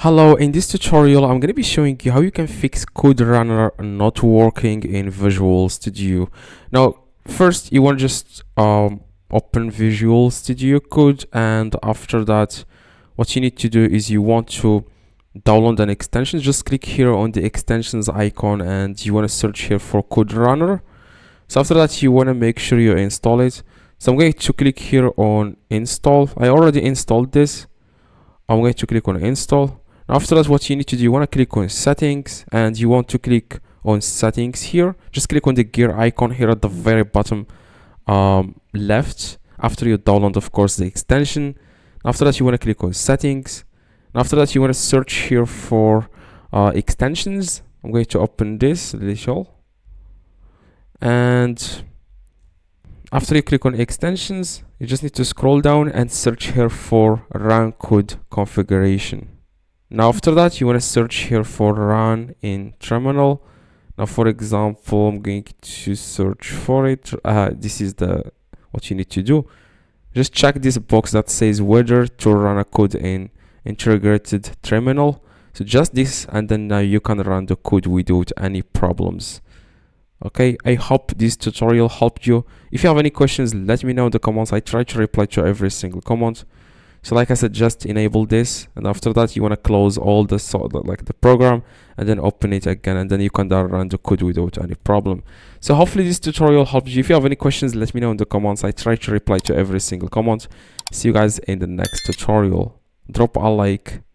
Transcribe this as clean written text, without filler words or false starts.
Hello, in this tutorial I'm going to be showing you how you can fix code runner not working in Visual Studio. Now first you want to just open Visual Studio Code, and after that what you need to do is you want to download an extension. Just click here on the extensions icon and you want to search here for code runner. So after that you want to make sure you install it. So I'm going to click here on install. I already installed this. I'm going to click on install. After that, what you need to do, you want to click on settings and you want to click on settings here. Just click on the gear icon here at the very bottom left after you download, of course, the extension. After that, you want to click on settings. After that, you want to search here for extensions. I'm going to open this little, and after you click on extensions, you just need to scroll down and search here for run code configuration. Now after that you want to search here for run in terminal. Now for example, I'm going to search for it. This is what you need to do. Just check this box that says whether to run a code in integrated terminal. So just this, and then now you can run the code without any problems. Okay, I hope this tutorial helped you. If you have any questions, let me know in the comments. I try to reply to every single comment. So like I said, just enable this, and after that you want to close all the the program and then open it again, and then you can run the code without any problem. So hopefully this tutorial helped you. If you have any questions, let me know in the comments. I try to reply to every single comment. See you guys in the next tutorial. Drop a like.